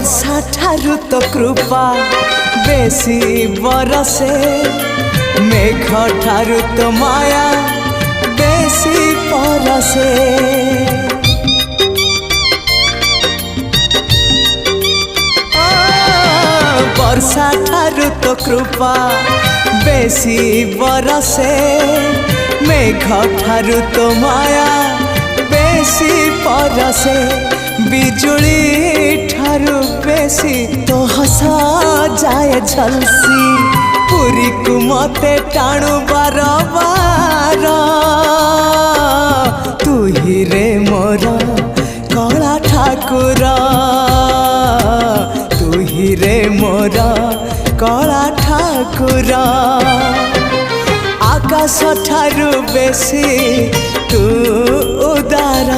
वर्षा ठारू तो कृपा बेसी बरसे, मेघ ठारू तो माया बेसी परसे। वर्षा ठारू तो कृपा बेसी बरसे, मेघ ठारू तो माया बेसी परसे। बिजुली ठारू बेसी तो हसा जाए झलसी, पुरी को मते टाणु बार बार। तू ही रे मोर कला ठाकुर, तू ही रे मोर कला ठाकुर। आकाश ठारू बेसी तू उदार।